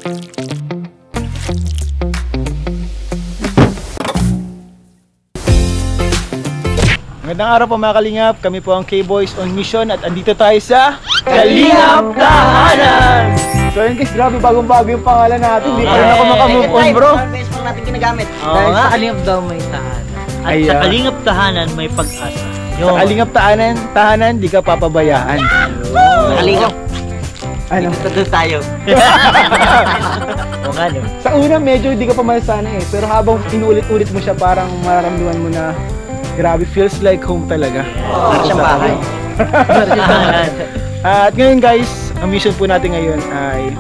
Magandang araw po mga Kalingap, kami po ang K-Boys on Mission at andito tayo sa Kalingap Tahanan! So yun guys, grabe bagong-bago yung pangalan natin, hindi pa rin ako makamove on bro. Best pa natin ginagamit. Oo nga, Kalingap daw may tahanan. At sa Kalingap Tahanan may pag-asa. Sa Kalingap Tahanan, di ka papabayaan. Kalingap. Ano? Dito tayo. O nga no? Sa una medyo di ka pa masanay pero habang inulit-ulit mo siya parang mararamdaman mo na grabe, feels like home talaga. Siyang bahay. At ngayon guys, ang mission po natin ngayon ay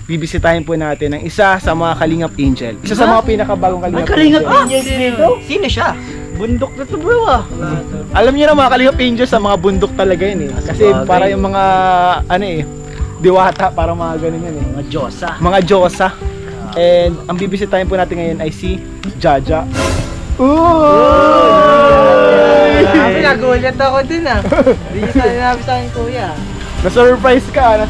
bibisitahin po natin ang isa sa mga Kalingap Angel. Isa sa mga pinakabagong Kalingap Angel dito? Sino siya? Bundok na to bro ah. Alam niyo na mga Kalingap Angel sa mga bundok talaga yun eh. Kasi para yung mga ano eh, diwata, parang mga ganun yun eh. Mga Diyosa. Mga Diyosa. And ang bibisitahin po natin ngayon ay si Jaja. Nagulat ako din ah. Hindi niya sinabi sa akin kuya. Na-surprise ka ba?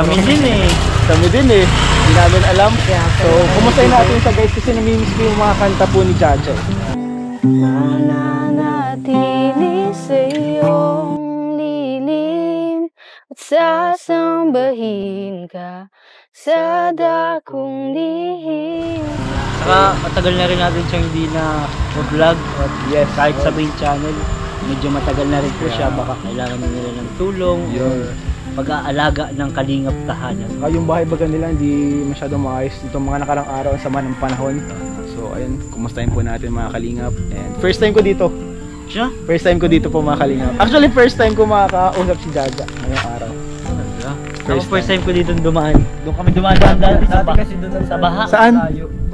Kami din eh. Kami din eh. Hindi namin alam. So, kumustahin natin sa guys kasi namimiss ko yung mga kanta po ni Jaja. Mananatili sa iyong lilim at sasambahin ka sa dakong lihim. Saka matagal na rin natin siyang hindi na vlog at yes, kahit sa main channel medyo matagal na rin po siya, baka kailangan nila ng tulong or pag-aalaga ng Kalingap Tahanan. Saka yung bahay baga nila hindi masyadong maayos itong mga nakarang araw sa sama ng panahon. So ayun, kumustahin po natin mga Kalingap. And first time ko dito. Siya? First time ko dito po mga Kalingap. Actually first time ko makakausap si Jaja ngayong araw. First time ko dito dumaan. Doon kami dumadaan dati sa baha. Saan?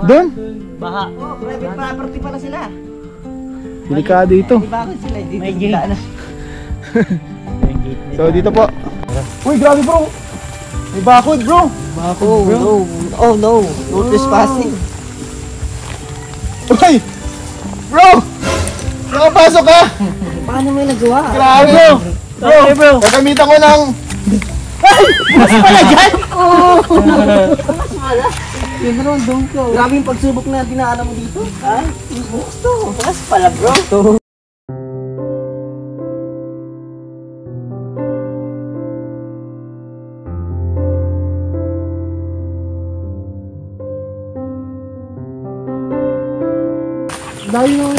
Doon? Baha. Oh, private property pala sila. Delikado ito. Di ba ako sila? May gate. So dito po. Uy, grabe bro. May bakod bro. Oh no. Oh no. No trespassing. Uy! Bro! Nakapasok ka! Paano mo yung nagawa? Grabe bro! Bro! Gagamitan ko ng... Ay! Mas pala dyan! Mas pala? Yun na doon ko. Grabe yung pagsubok na dinaanan mo dito. Ha? Gusto. Mas pala bro.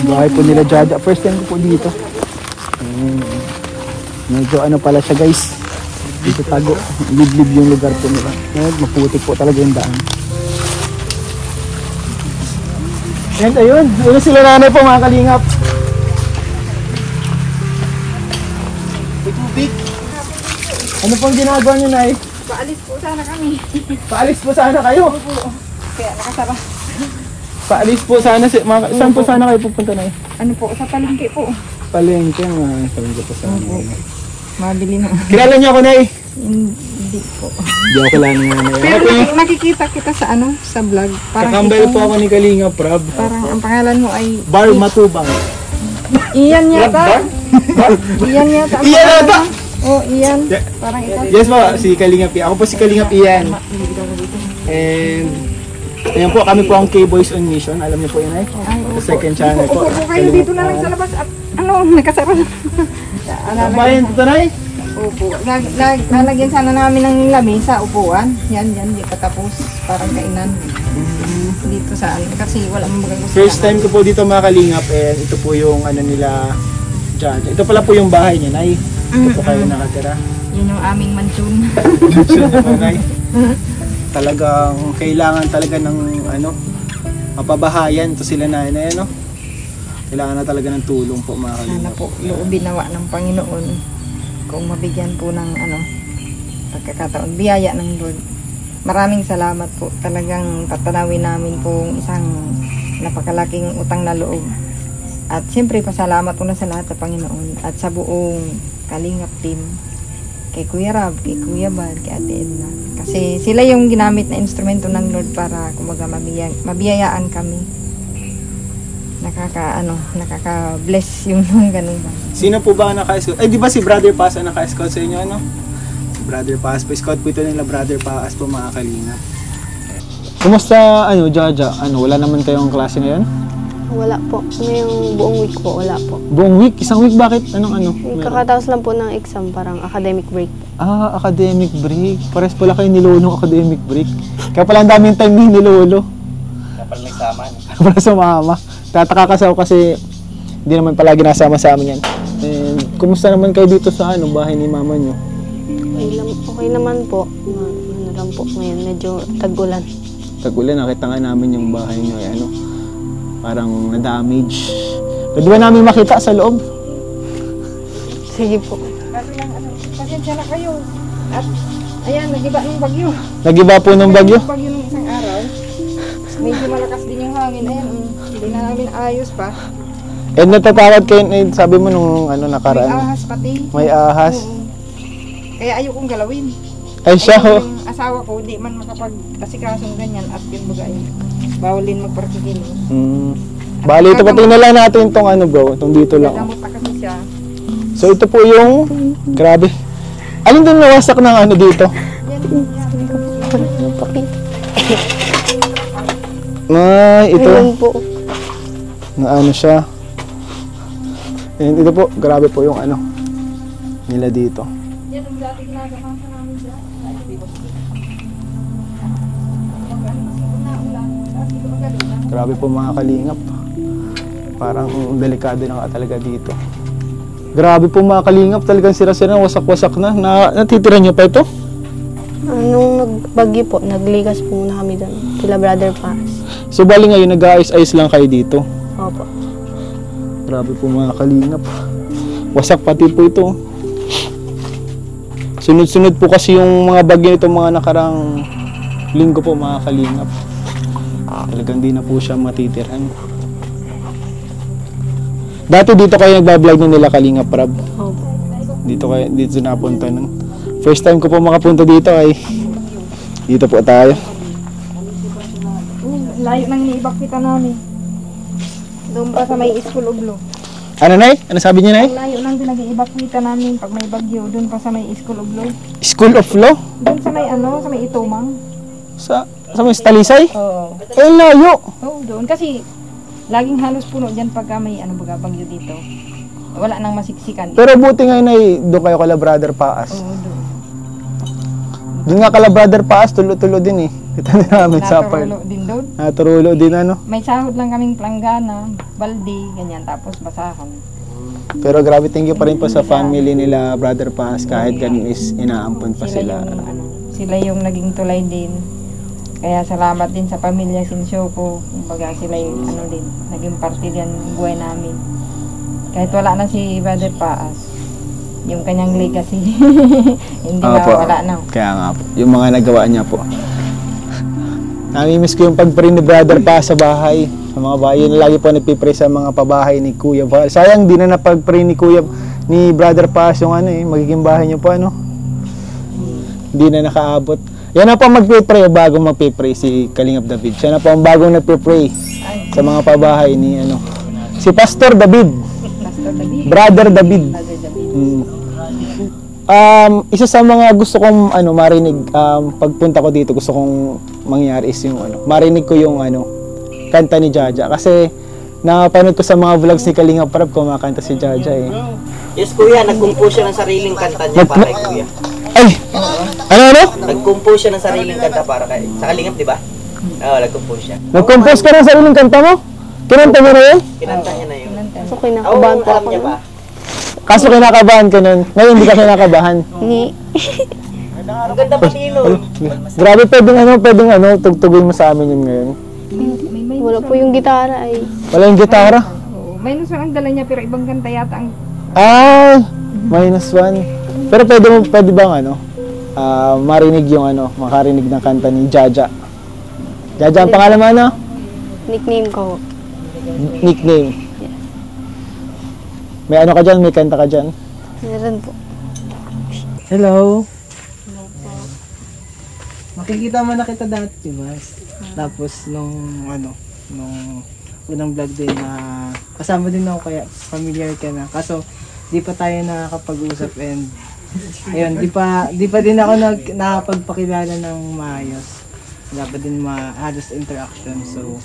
Bahay po nila Jaja. First time ko po dito. Medyo ano pala siya guys. Dito tago. Liblib yung lugar po nila. Maputik po talaga yung daan. And ayun. Ayun sila nanay po mga Kalingap. Tubig. Ano pong ginagawa niyo nay? Paalis po sana kami. Paalis po sana kayo. Kaya nakasara. Paalis po sana. Saan po sana kayo pupunta na eh? Ano po, sa palengke po. Palengke. Palengke po sana. Mabili na. Kilala niyo ako na eh? Hindi po. Hindi ako kilala niyo na eh. Pero nakikita kita sa ano, sa vlog. Kakambal po ako ni Kalinga Prab. Parang ang pangalan mo ay Bar Matubang. Iyan yata. Iyan yata. Iyan yata! Oh, Iyan. Parang ikaw. Yes po, si Kalinga P. Ako po si Kalinga Iyan. And ayan po, kami po ang K-Boys on Mission. Alam niyo po yun eh. Sa second channel po. Upo kayo dito na lang sa labas at ano, nakasara. Bayan, tutanay? Opo. Lalagyan sana namin ng lamesa, upuan. Yan, di pa tapos. Parang kainan. Dito sa akin. Kasi wala mong magagawa. First time ko po dito mga Kalingap. And ito po yung ano nila Jaja. Ito pala po yung bahay niya, Nay. Ito po kayo nakatira. Yun yung aming mansyon. Nay. Talagang kailangan talaga ng ano, mapabahayan to sila nanay, ano? Kailangan na talaga ng tulong po mga Kalingap. Sana po, loobin nawa ng Panginoon kung mabigyan po ng ano, pagkakataon, biyaya ng Lord. Maraming salamat po. Talagang tatanawin namin pong isang napakalaking utang na loob. At siyempre pasalamat po na sa lahat sa Panginoon at sa buong Kalingap team. Kay Kuya Rab, kay Kuya Bad, kay Ate Edna. Kasi sila yung ginamit na instrumento ng Lord para kumaga mabiyayaan kami. Nakaka-bless yung ganun ba. Sino po ba ang naka-scout? Ay, di ba si Brother Paz ang naka-scout sa inyo, ano? Si Brother Paz. Pa-scout po ito nila Brother Paz po mga Kalingap. Kumusta, Jaja? Wala naman kayong klase ngayon? Wala po. Ngayong buong week po, wala po. Buong week? Isang week? Bakit? Meron? Kakatapos lang po ng exam, parang academic break. Ah, academic break. Pares pala kayo ni Lolo academic break. Kaya pala ang daming time ni Lolo. Kaya pala may sama. Para sa mama. Tataka kasi ako kasi hindi naman palagi nasama sa amin yan. And kumusta naman kayo dito sa bahay ni mama nyo? Okay naman po. Ano lang po ngayon, medyo tag-ulan. Tag-ulan, nakita nga namin yung bahay nyo parang na-damage. Pwede ba namin makita sa loob? Sige po. Kaso lang, pasensya na kayo. At, ayan, nag-iba ng bagyo. Nag-iba po ng bagyo? Bagyo ng isang araw. Medyo malakas din yung hangin. Ayan, hindi na namin ayos pa. And natatawad kayo, sabi mo nung May nakaraan. ahas pati. May ahas. Oo. Kaya ayokong galawin. Ay siya ho. Yung asawa ko, di man makapag-asikasong ganyan at yung bagay. Bawal din magparkikilos. Bali, ito pati na lang natin itong bro. Itong dito lang. Gagamot na kasi siya. So ito po yung, grabe. Alin din nawasak ng dito? Ito. Ayun po. Na siya. And ito po, grabe po yung nila dito. Yan ang dati ginagawa sa namin dyan. Grabe po mga kalingap. Parang delikado na talaga dito. Grabe po mga kalingap, talagang sira-sira, wasak-wasak na. Natitira niyo pa ito? Nung nagbagyo po, nagligas po muna kami doon. Kila Brother Pass. So bali ngayon, nag-aayos-ayos lang kayo dito? Opo. Grabe po mga kalingap. Wasak pati po ito. Sunod-sunod po kasi yung mga bagyo nito mga nakarang linggo po mga kalingap. Talagang di na po siya matitirhan. Dati dito kayo nagbablog nun nila Kalingap Rab. Opo. Dito napunta nun. First time ko po makapunta dito ay dito po tayo. Layo nang iniibak kita namin. Doon pa sa may school uglo. Ano Nay? Ano sabi niya Nay? Layo nang pinag-iibak kita namin pag may bagyo. Doon pa sa may school uglo. School of Law? Doon sa may sa may Itumang. Sa may Talisay? Oo. Eh layo. Oo, doon. Kasi laging halos puno dyan pagka may bagyo dito. Wala nang masiksikan. Pero buti ngayon ay doon kayo kala Brother Paas. Oo, doon. Doon nga kala Brother Paas, tulo-tulo din eh. Kita namin sa part. Naturulo din doon. Naturulo din May sahod lang kaming planggana, balde, ganyan, tapos basahan. Pero grabe, thank you pa rin po sa family nila Brother Paas kahit ganun is inaampon pa sila. Sila yung naging tulay din. Kaya salamat din sa pamilya Sinsyoko. Kumbaga sila yung din, naging parte din ng buhay namin. Kahit wala na si Brother Paas, yung kanyang legacy, hindi wala na. Kaya nga po, yung mga nagawa niya po. Namimiss ko yung pag-pray ni Brother Paas sa bahay. Sa mga bahay, yun lagi po nagpipray sa mga pabahay ni Kuya Val. Sayang, di na napag-pray ni Brother Paas yung magiging bahay niyo po Hindi na nakaabot. Yan na po magpipray o bago magpipray si Kalingap David. Siya na po ang bagong nagpipray sa mga pabahay ni si Pastor David. Pastor David. Brother David. Brother David. Isa sa mga gusto kong marinig pagpunta ko dito, gusto kong mangyari is yung marinig ko yung kanta ni Jaja kasi napanood ko sa mga vlogs ni Kalingap Rab kumakanta si Jaja eh. Yes kuya, nag-compose siya ng sariling kanta niya para kay kuya. Ay! Ano? Nag-compose siya ng sariling kanta para kay sa Kalingap, di ba? Oo, nag-compose siya. Nag-compose ka ng sariling kanta mo? Kinanta mo na yun? Kinanta niya na yun. So, kinakabahan po alam ako niya nun. ba? Kaso kinakabahan ka nun. Ngayon hindi ka kinakabahan. Ang ganda pa nun. Grabe, pwedeng tugtugin mo sa amin yun ngayon. Wala po yung gitara ay. Wala yung gitara? Oo, minus ang dala niya pero ibang kanta yata ang -1. Pero pwede bang marinig yung makarinig ng kanta ni Jaja. Jaja ang pangalan mo Nickname ko. Nickname. May ka dyan? May kanta ka dyan? Meron po. Hello. Makikita mo na kita dati, diba? Tapos nung unang vlog din na kasama din ako kaya familiar ka na. Kaso di pa tayo nakakapag-usap and ayun, di pa din ako nakapagpakilala ng maayos. dapat din halos interaction. So,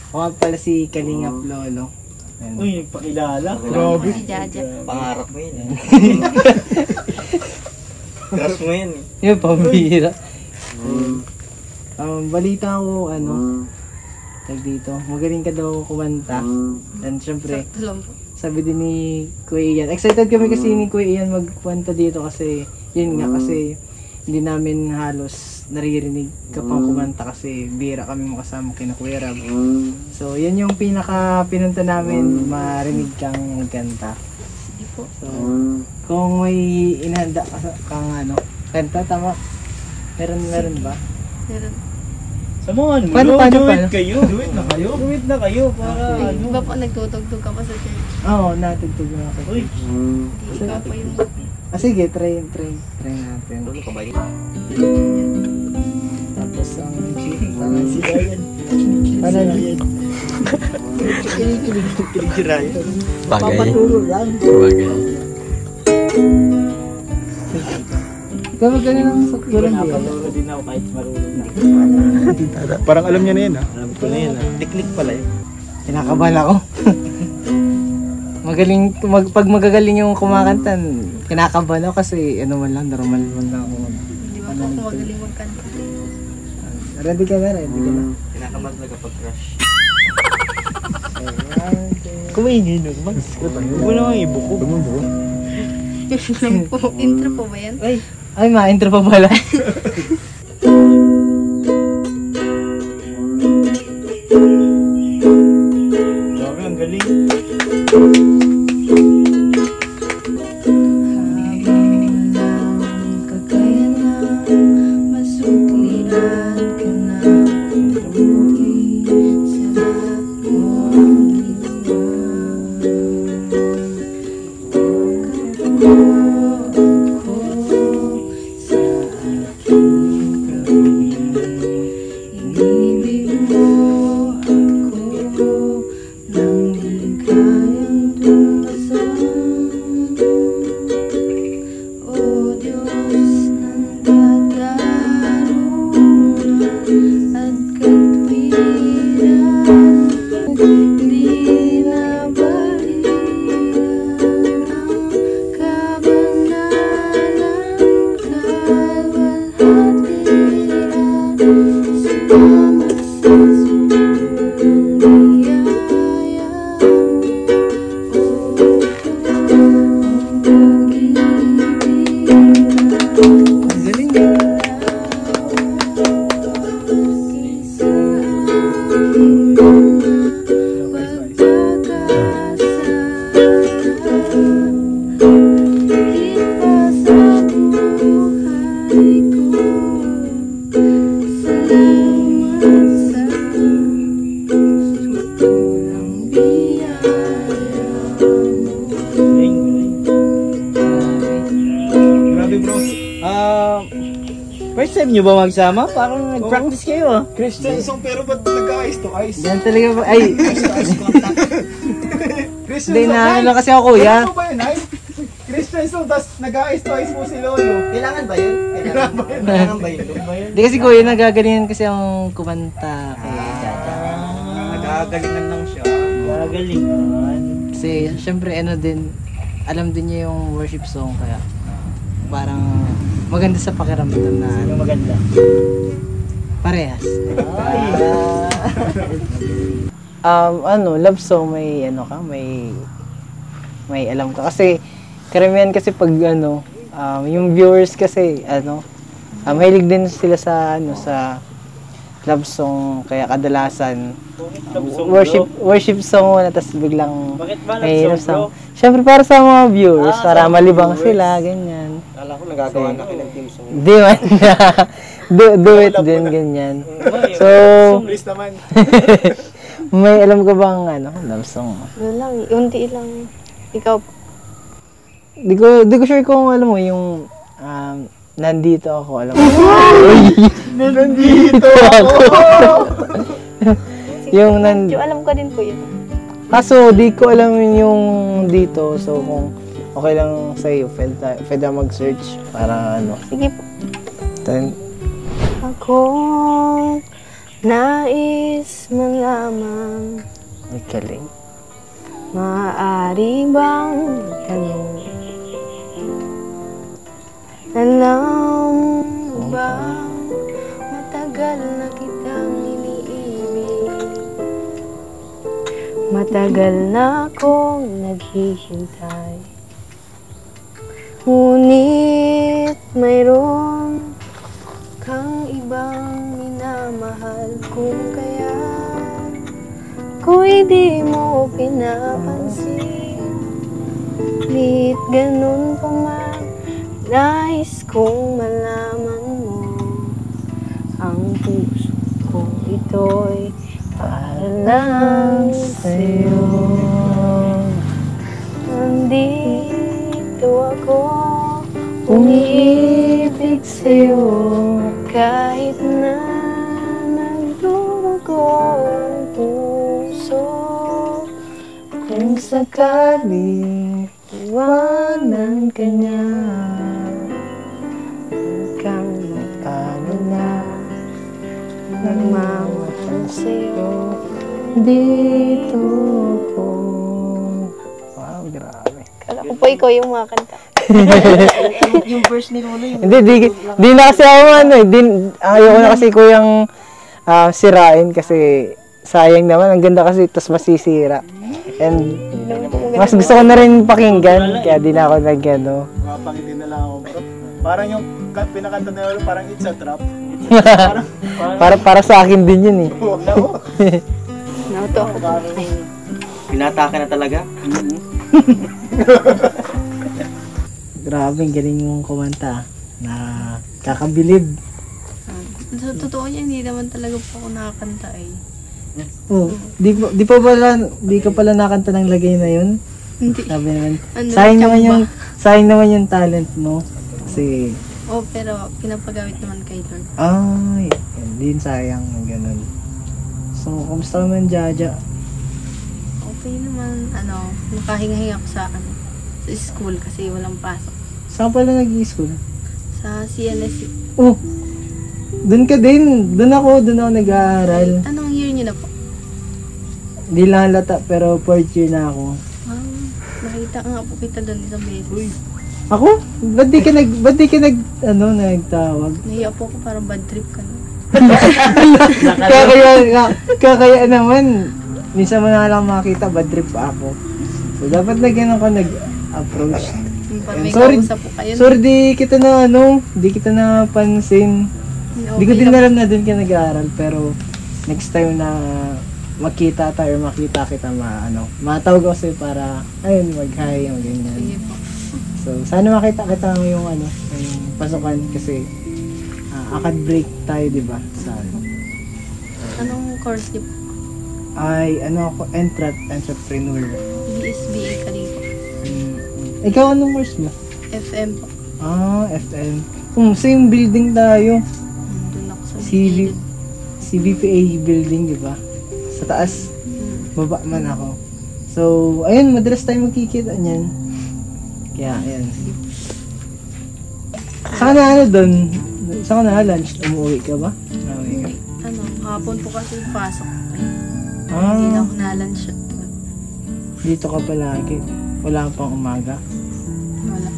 ako pala si Kalingap Lolo. Ayan. Uy, nagpakilala. Grabe. Si Jaja. Pangarap mo yun eh. Crush mo yun eh. Yun, pambira. Balita ko, tag dito, magaling ka daw kumanta. And syempre, Sakto lang po. sabi din ni Kuya Ian. Excited kami kasi ni Kuya Ian magkwenta dito kasi, yun nga, kasi hindi namin halos naririnig ka pang kumanta kasi bira kami makasama kina Kuya Rab. So, yan yung pinunta namin, marinig kang magkanta. Sige po. So, kung may inahanda kang kanta, tama? Meron ba? Meron. Samahan mo, Paano? duet kayo. Duet na kayo. Duet na kayo para Ay, ano. iba po nagtutugtog ka pa sa church. Oo, natugtog na ako. Uy, Hindi ikaw pa yung... Sige, try natin. Ano ka ba yun? Tapos ang si Ryan. Ano na? Kinikilig si Ryan. Papaturo lang. Ikaw magkano ng sakto lang din. napaturo din ako kahit marunong na. Parang alam niya na yun, ha? Alam ko na yun ah. Teknik pala yun. Kinakabahan ako. Pag magagaling yung kumakanta, kinakabahan ako kasi man lang, normal man lang ako. Hindi mo po ako magaling magkanta. Ready ka na. Kinakabahan talaga pag crush. Kumaingay nun, mag-script. Huwag mo naman ibuko. Yun lang po. Intro po ba yan? Ay, ma-intro pa pala. Grabe, ang galing. Grabe, bro. First time nyo ba magsama? Parang nag-practice kayo ah. Christian song, pero ba't nag-eyes to eyes? Yan talaga ba? Ay, Christian hindi song, na ay! kasi ako kuya. Ano ba yun, ay? Christian song, tas nag-eyes to eyes po si Lolo. Kailangan ba yun? Kailangan ba yun? Hindi kasi kuya, nagagalingan kasi ang kumanta kay Jaja. Nagagalingan lang siya. Gagalingan. Kasi syempre din, alam din niya yung worship song kaya parang maganda sa pakiramdam na Ano maganda? parehas. Ay. Love song may may alam ka kasi karamihan kasi pag yung viewers kasi mahilig din sila sa sa love song kaya kadalasan Love song, bro. worship song muna tapos biglang Bakit ba may love song, bro? Siyempre para sa mga viewers, para sa mga malibang viewers. sila, ganyan. Kala ko nagagawa na kayo ng team song. Di man. do it din, ganyan. So, Please naman. may alam ka bang love song? Ano lang, unti lang. Ikaw po. Di ko sure kung alam mo yung nandito ako, alam mo. Nandito ako! Yung Medyo alam ko din po yun. kaso di ko alam yung dito, so kung okay lang sa iyo, pwede mag-search para Sige po. Then, Akong Nais man lamang, May galing. maaari bang tanong? Alam mo ba, matagal na kitang iniibig. Matagal na akong naghihintay. Ngunit mayroon kang ibang minamahal, kung kaya ko'y di mo pinapansin. Ngunit ganun pa man, nais kong malaman mo, ang puso kong ito'y para lang sa'yo. Nandito ako, umiibig sa'yo, kahit na nagdurugo ang puso. Kung sakaling iwanan ka niya, huwag kang mag-alala, nagmamahal sa'yo, dito po. Wow, grabe. Kala ko po ikaw yung mga kanta. Yung verse ni Lolo, yung Hindi, di na kasi ako ayoko na kasi kuyang sirain kasi sayang naman, ang ganda kasi tapos masisira. And mas gusto ko na rin pakinggan, kaya di na ako nag-ano. Mapangiti na lang ako, bro. Parang yung pinakanta na yun, parang it's a trap. Para sa akin din yun eh. Nauto ako po. pinataka na talaga. Grabe, ang galing mong kumanta. Na kakabilib. Sa totoo niya, hindi naman talaga po ako nakakanta eh. Oh, di ka pala nakanta ng lagay na yun? Hindi. Sabi naman, Ano, sayang naman yung talent mo. Kasi, Oh, pero pinapagamit naman kay Lord. ay, hindi sayang ng ganun. So, kumusta naman, Jaja? Okay naman, nakahinga-hinga ako sa school kasi walang pasok. Saan pala nag-i-school? Sa CNS. Oh, dun ka din. Dun ako nag-aaral. Anong year niyo na po? Hindi lang halata, pero 4th year na ako. Nakita nga po kita doon isang beses. Ako? Ba't di ka nagtawag? Nahiya po ako, parang bad trip ka na. Kaya naman, minsan mo na lang makita, bad trip pa ako. So, dapat na ganun ka nag-approach. Pag may Sorry. kausap po kayo. Sorry, di kita napansin. Di ko din alam na dun ka nag-aaral, pero next time na makita tayo or makita kita, matawag ko sa'yo para, ayun, mag-hi, ganyan. Sige po. So, sana makita kita mo yung pasukan kasi akad break tayo, di ba? Sa Anong course niyo po? ay ako, entrepreneur. BSBA Kaliko. Ikaw anong course mo? FM po. FM. Same building tayo. Doon ako sa CV CVPA building, di ba? Sa taas, baba man ako. So, ayun, madalas tayo magkikita niyan. Kaya, ayan. Saan na doon? Saan ka na lunch? Umuwi ka ba? Umuwi ka. Hapon po kasi pasok. Hindi na ako na-lunch. Dito ka palagi. Wala ka pang umaga. Wala.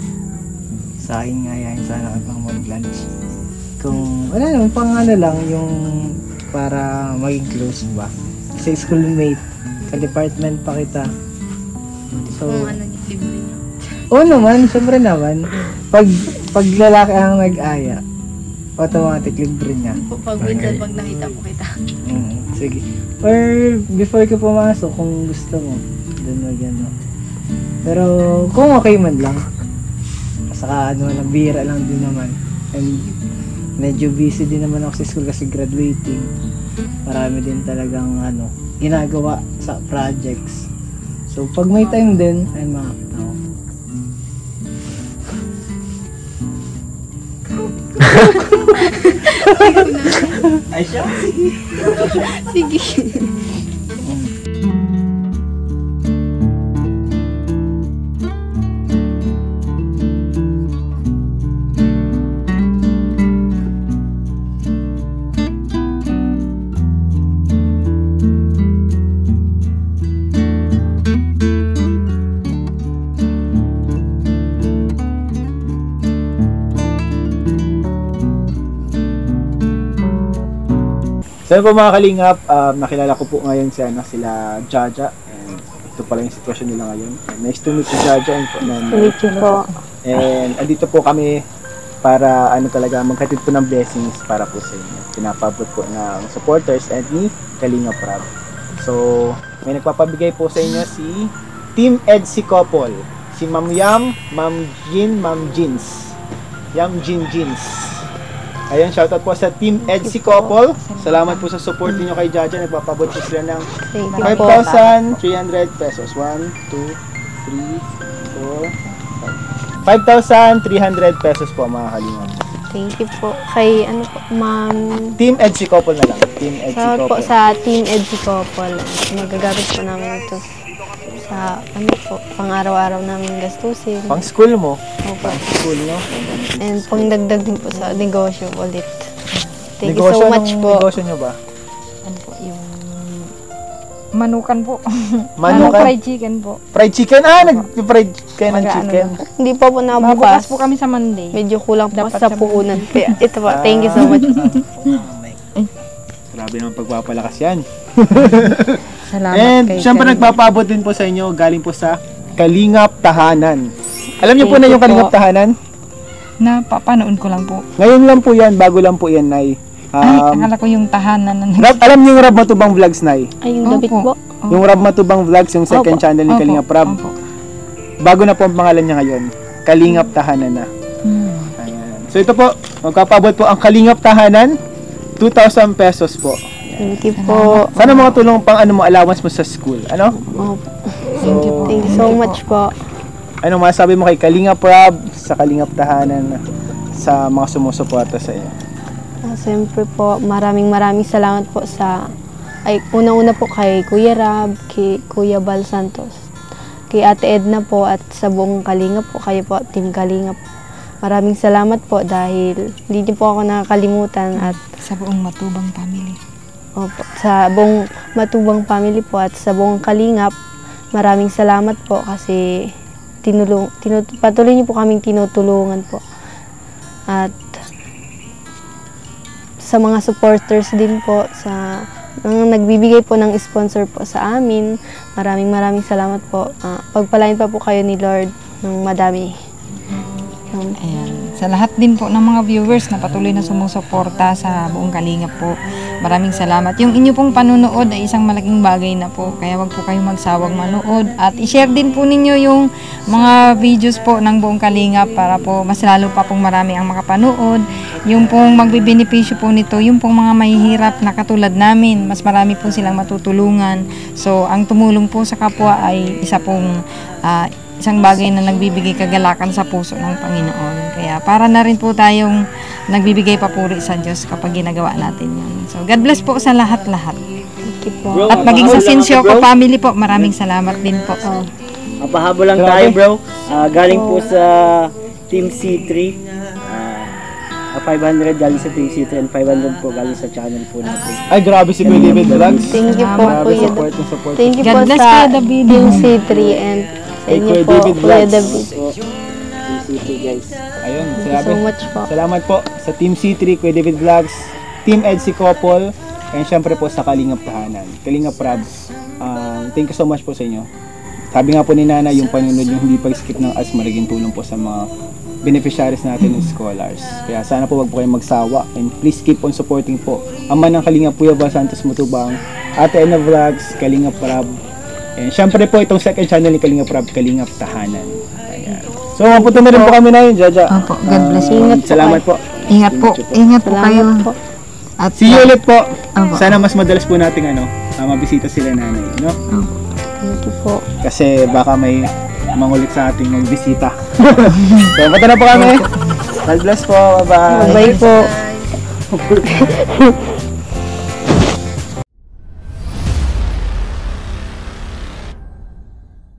Sa akin nga yan, sana ka pang mag-lunch. Kung, wala naman, pang lang, yung para maging close ba? Kasi schoolmate, ka-department pa kita. So, Kung libre niya. oo naman, syempre naman. Pag lalaki ang nag-aya, automatic libre niya. Pag minsan pag nakita po kita. Sige. Or before ka pumasok, kung gusto mo, doon mo gano'n. Pero kung okay man lang, saka lang, bihira lang din naman. And medyo busy din naman ako sa school kasi graduating. Marami din talagang ginagawa sa projects. So pag may time din, ay makakita ko. Ay siya? Sige. So po mga kalingap, nakilala ko po ngayon sila Jaja. And ito pala yung sitwasyon nila ngayon. And nice to meet you, Jaja. Thank you po. And andito po kami para talaga maghatid po ng blessings para po sa inyo. Pinapabot po ng supporters and ni Kalingap Rab. So, may nagpapabigay po sa inyo si Team Edsi Couple. Si Ma'am Yam, Ma'am Jin, Ma'am Jeans. Yam Jin Jeans. Ayun, shoutout po sa Team Edsi Couple. Salamat po sa support niyo kay Jaja. Nagpapabot po sila ng Thank you po. 5,300 pesos. 1, 2, 3, 4, 5,300 pesos po mga kalingap. Thank you po. Kay ma'am. Team Edsi Couple na lang. Team Edsi Salamat po Couple. sa Team Edgy Couple. Magagamit po namin ito sa pang-araw-araw namin gastusin. Pang school mo. Opo. School, no? And pangdagdag din po sa negosyo ulit. Thank you Negosyo, so much anong po. negosyo nyo ba? Ano po, yung manukan po. Manukan? Fried chicken po. Fried chicken? Nag-fried kayo ng chicken. Hindi pa po Bukas nabukas. po kami sa Monday. Medyo kulang po Dapat sa sa puhunan. Kaya ito po, thank you so much. Grabe naman pagpapalakas yan. Salamat And kay syempre Kalingap. nagpapabot din po sa inyo galing po sa Kalingap Tahanan. Alam niyo po Thank na you yung Kalingap po. Tahanan? Napapanood ko lang po. Ngayon lang po yan, bago lang po yan, Nay. Ay, akala ko yung tahanan na Alam niyo yung Rab Matubang Vlogs, Nay? Ay, yung David Opo. po. Yung Rab Matubang Vlogs, yung second Opo. channel ni Kalingap Rab. Opo. Bago na po ang pangalan niya ngayon. Kalingap Tahanan na. Ayan. So ito po, magpapabot po ang Kalingap Tahanan, 2,000 pesos po. Thank you po. Sana mga tulong pang allowance mo sa school. Ano? Opo. Thank you po. Thank you so much po. Anong masabi mo kay Kalingap Rab, sa Kalingap Tahanan, sa mga sumusuporta sa iyo? Siyempre po, maraming salamat po sa una-una po kay Kuya Rab, kay Kuya Bal Santos, kay Ate Edna po at sa buong Kalingap po, kayo po, Team Kalingap. Maraming salamat po dahil hindi niyo po ako nakakalimutan at Sa buong Matubang family. opo, sa buong Matubang family po at sa buong Kalingap. Maraming salamat po kasi patuloy niyo po kaming tinutulungan po. At sa mga supporters din po, sa mga nagbibigay po ng sponsor po sa amin, maraming salamat po. Pagpalain pa po kayo ni Lord ng madami. Ayan. Sa lahat din po ng mga viewers na patuloy na sumusuporta sa buong Kalingap po, maraming salamat. Yung inyo pong panunood ay isang malaking bagay na po, kaya wag po kayong magsawang manood. At i-share din po ninyo yung mga videos po ng buong Kalingap para po mas lalo pa pong marami ang makapanood. Yung pong magbibenepisyo po nito, yung pong mga mahihirap na katulad namin, mas marami po silang matutulungan. So, ang tumulong po sa kapwa ay isang bagay na nagbibigay kagalakan sa puso ng Panginoon. Kaya para na rin po tayong nagbibigay papuri sa Diyos kapag ginagawa natin yan. So, God bless po sa lahat-lahat. Thank you po. At maging sa Sinsyoko family po, maraming salamat din po. Mapahabol lang tayo, bro. Galing po sa Team C3. 500 galing sa Team C3 and 500 po galing sa channel po natin. Ay, grabe si Kuya David Vlogs. Thank you po, Grabe Kuya support na support. Thank you God po bless sa Kuya David. Team C3 and sa Kay inyo Kuya po, David Kuya Vlogs. David. Team C3 guys. Ayun, Thank you so much po. Salamat po sa Team C3, Kuya David Vlogs, Team Edsi Couple, and syempre po sa Kalingap Tahanan. Kalingap Rab, thank you so much po sa inyo. Sabi nga po ni Nana, yung panunod yung hindi pag-skip ng ads, magiging tulong po sa mga beneficiaries natin ng scholars. Kaya sana po wag po kayong magsawa and please keep on supporting po Ama ng Kalingap Kuya Bal Santos Matubang, Ate Edna Vlogs, Kalingap Rab, and syempre po itong second channel ni Kalingap Rab, Kalingap Tahanan. Ayan. So mapunta na rin po kami na yun, Jaja. Opo, God bless. Ingat po Salamat po. Ingat po. Ingat po kayo. Salamat po. At See you ulit po. Opo. Sana mas madalas po nating mabisita sila nanay, no? Thank you po. Kasi baka may mangulit sa ating magbisita. So, punta na po kami. God bless po. Bye-bye. Bye po.